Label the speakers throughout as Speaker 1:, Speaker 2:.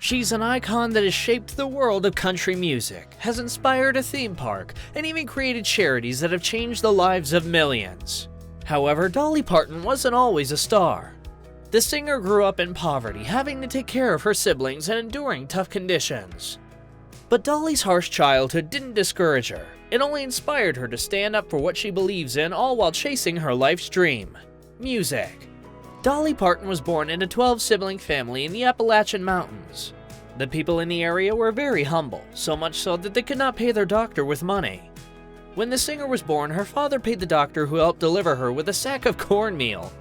Speaker 1: She's an icon that has shaped the world of country music, has inspired a theme park, and even created charities that have changed the lives of millions. However, Dolly Parton wasn't always a star. The singer grew up in poverty, having to take care of her siblings and enduring tough conditions. But Dolly's harsh childhood didn't discourage her. It only inspired her to stand up for what she believes in, all while chasing her life's dream: music. Dolly Parton was born in a 12-sibling family in the Appalachian Mountains. The people in the area were very humble, so much so that they could not pay their doctor with money. When the singer was born, her father paid the doctor who helped deliver her with a sack of cornmeal.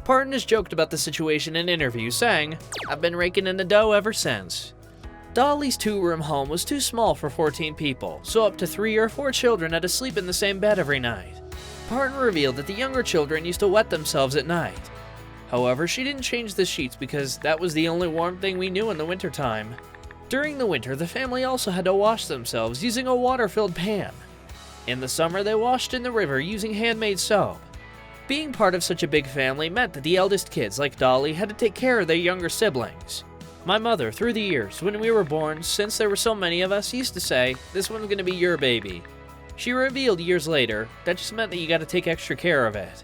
Speaker 1: Parton has joked about the situation in interviews, saying, "I've been raking in the dough ever since." Dolly's 2-room home was too small for 14 people, so up to 3 or 4 children had to sleep in the same bed every night. Parton revealed that the younger children used to wet themselves at night. However, she didn't change the sheets because that was the only warm thing we knew in the wintertime. During the winter, the family also had to wash themselves using a water-filled pan. In the summer, they washed in the river using handmade soap. Being part of such a big family meant that the eldest kids, like Dolly, had to take care of their younger siblings. My mother, through the years, when we were born, since there were so many of us, used to say, "This one's gonna be your baby." She revealed years later, that just meant that you gotta take extra care of it.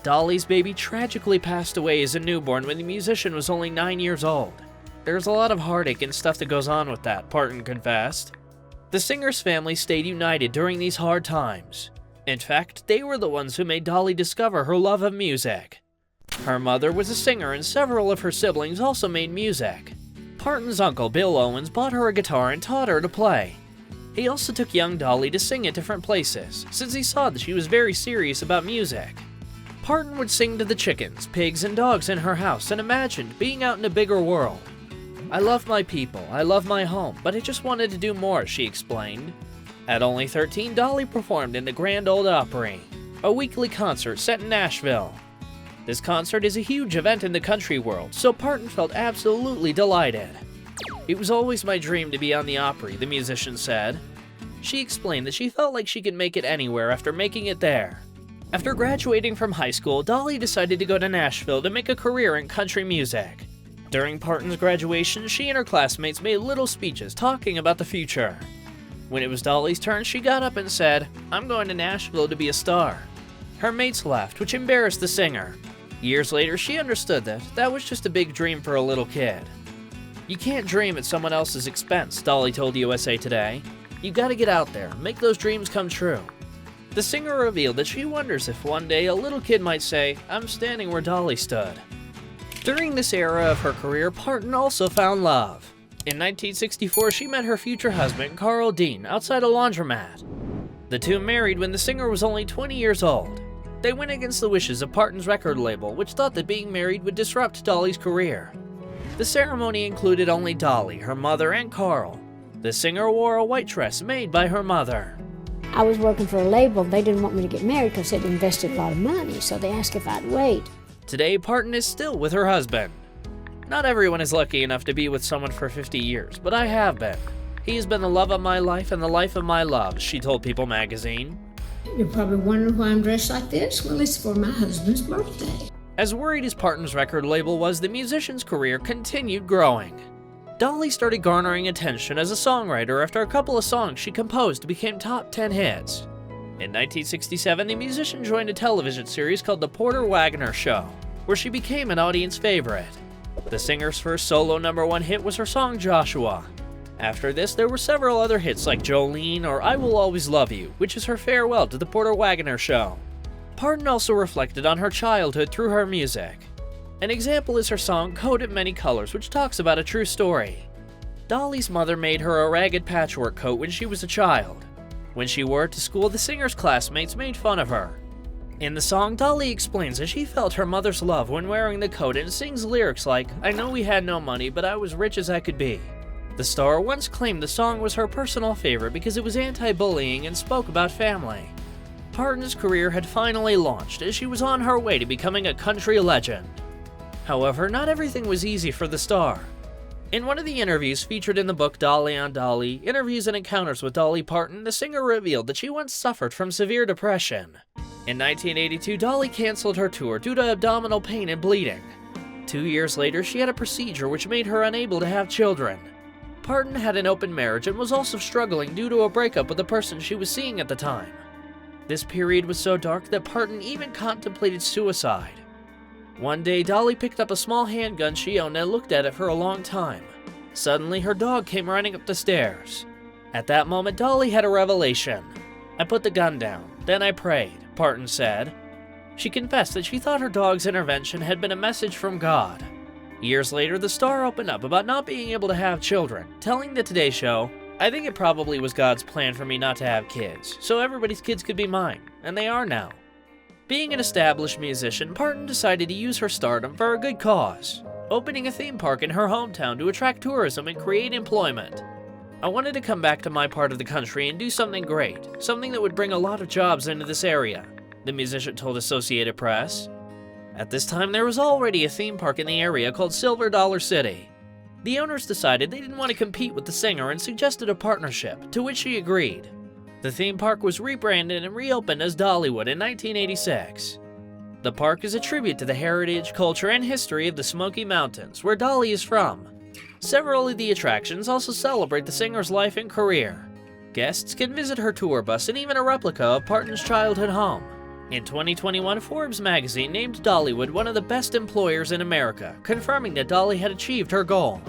Speaker 1: Dolly's baby tragically passed away as a newborn when the musician was only 9 years old. There's a lot of heartache and stuff that goes on with that, Parton confessed. The singer's family stayed united during these hard times. In fact, they were the ones who made Dolly discover her love of music. Her mother was a singer and several of her siblings also made music. Parton's uncle, Bill Owens, bought her a guitar and taught her to play. He also took young Dolly to sing at different places, since he saw that she was very serious about music. Parton would sing to the chickens, pigs, and dogs in her house and imagined being out in a bigger world. "I love my people, I love my home, but I just wanted to do more," she explained. At only 13, Dolly performed in the Grand Ole Opry, a weekly concert set in Nashville. This concert is a huge event in the country world, so Parton felt absolutely delighted. "It was always my dream to be on the Opry," the musician said. She explained that she felt like she could make it anywhere after making it there. After graduating from high school, Dolly decided to go to Nashville to make a career in country music. During Parton's graduation, she and her classmates made little speeches talking about the future. When it was Dolly's turn, she got up and said, "I'm going to Nashville to be a star." Her mates laughed, which embarrassed the singer. Years later, she understood that that was just a big dream for a little kid. "You can't dream at someone else's expense," Dolly told USA Today. "You gotta get out there, make those dreams come true." The singer revealed that she wonders if one day a little kid might say, "I'm standing where Dolly stood." During this era of her career, Parton also found love. In 1964, she met her future husband, Carl Dean, outside a laundromat. The two married when the singer was only 20 years old. They went against the wishes of Parton's record label, which thought that being married would disrupt Dolly's career. The ceremony included only Dolly, her mother, and Carl. The singer wore a white dress made by her mother.
Speaker 2: I was working for a label. They didn't want me to get married because they'd invested a lot of money, so they asked if I'd wait.
Speaker 1: Today, Parton is still with her husband. "Not everyone is lucky enough to be with someone for 50 years, but I have been. He has been the love of my life and the life of my love," she told People magazine.
Speaker 3: You're probably wondering why I'm dressed like this. Well, it's for my husband's birthday.
Speaker 1: As worried as Parton's record label was, the musician's career continued growing. Dolly started garnering attention as a songwriter after a couple of songs she composed became top 10 hits. In 1967, the musician joined a television series called The Porter Wagoner Show, where she became an audience favorite. The singer's first solo #1 hit was her song Joshua. After this, there were several other hits like Jolene or I Will Always Love You, which is her farewell to The Porter Wagoner Show. Parton also reflected on her childhood through her music. An example is her song Coat in Many Colors, which talks about a true story. Dolly's mother made her a ragged patchwork coat when she was a child. When she wore it to school, the singer's classmates made fun of her. In the song, Dolly explains that she felt her mother's love when wearing the coat and sings lyrics like, "I know we had no money, but I was rich as I could be." The star once claimed the song was her personal favorite because it was anti-bullying and spoke about family. Parton's career had finally launched as she was on her way to becoming a country legend. However, not everything was easy for the star. In one of the interviews featured in the book Dolly on Dolly, Interviews and Encounters with Dolly Parton, the singer revealed that she once suffered from severe depression. In 1982, Dolly canceled her tour due to abdominal pain and bleeding. 2 years later, she had a procedure which made her unable to have children. Parton had an open marriage and was also struggling due to a breakup with the person she was seeing at the time. This period was so dark that Parton even contemplated suicide. One day, Dolly picked up a small handgun she owned and looked at it for a long time. Suddenly, her dog came running up the stairs. At that moment, Dolly had a revelation. "I put the gun down, then I prayed," Parton said. She confessed that she thought her dog's intervention had been a message from God. Years later, the star opened up about not being able to have children, telling the Today Show, "I think it probably was God's plan for me not to have kids, so everybody's kids could be mine, and they are now." Being an established musician, Parton decided to use her stardom for a good cause, opening a theme park in her hometown to attract tourism and create employment. "I wanted to come back to my part of the country and do something great, something that would bring a lot of jobs into this area," the musician told Associated Press. At this time, there was already a theme park in the area called Silver Dollar City. The owners decided they didn't want to compete with the singer and suggested a partnership, to which she agreed. The theme park was rebranded and reopened as Dollywood in 1986. The park is a tribute to the heritage, culture, and history of the Smoky Mountains, where Dolly is from. Several of the attractions also celebrate the singer's life and career. Guests can visit her tour bus and even a replica of Parton's childhood home. In 2021, Forbes magazine named Dollywood one of the best employers in America, confirming that Dolly had achieved her goal.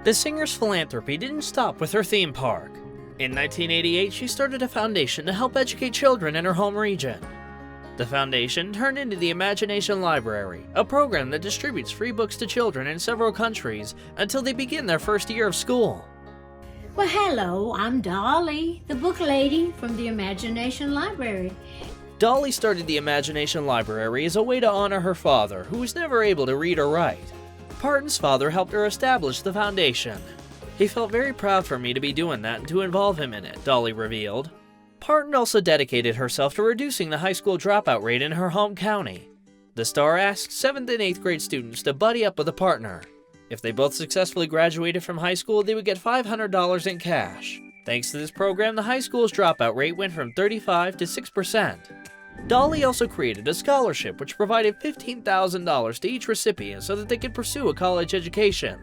Speaker 1: The singer's philanthropy didn't stop with her theme park. In 1988, she started a foundation to help educate children in her home region. The foundation turned into the Imagination Library, a program that distributes free books to children in several countries until they begin their first year of school.
Speaker 3: Well, hello, I'm Dolly, the book lady from the Imagination Library.
Speaker 1: Dolly started the Imagination Library as a way to honor her father, who was never able to read or write. Parton's father helped her establish the foundation. "He felt very proud for me to be doing that and to involve him in it," Dolly revealed. Parton also dedicated herself to reducing the high school dropout rate in her home county. The star asked 7th and 8th grade students to buddy up with a partner. If they both successfully graduated from high school, they would get $500 in cash. Thanks to this program, the high school's dropout rate went from 35% to 6%. Dolly also created a scholarship which provided $15,000 to each recipient so that they could pursue a college education.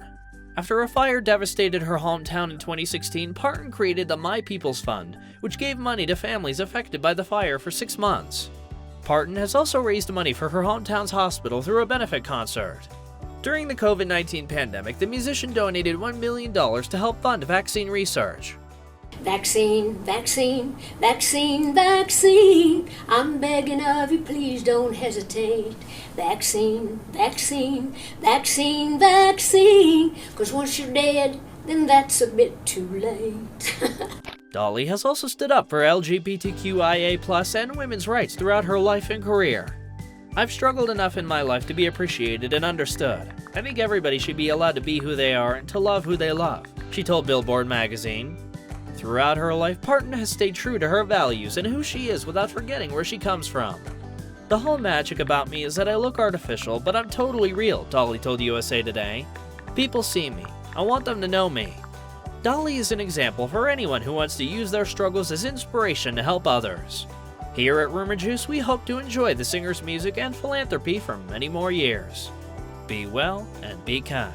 Speaker 1: After a fire devastated her hometown in 2016, Parton created the My People's Fund, which gave money to families affected by the fire for 6 months. Parton has also raised money for her hometown's hospital through a benefit concert. During the COVID-19 pandemic, the musician donated $1 million to help fund vaccine research.
Speaker 2: Vaccine, vaccine, vaccine, vaccine. I'm begging of you, please don't hesitate. Vaccine, vaccine, vaccine, vaccine. 'Cause once you're dead, then that's a bit too late.
Speaker 1: Dolly has also stood up for LGBTQIA+ and women's rights throughout her life and career. "I've struggled enough in my life to be appreciated and understood. I think everybody should be allowed to be who they are and to love who they love," she told Billboard magazine. Throughout her life, Parton has stayed true to her values and who she is without forgetting where she comes from. "The whole magic about me is that I look artificial, but I'm totally real," Dolly told USA Today. "People see me. I want them to know me." Dolly is an example for anyone who wants to use their struggles as inspiration to help others. Here at Rumour Juice, we hope to enjoy the singer's music and philanthropy for many more years. Be well and be kind.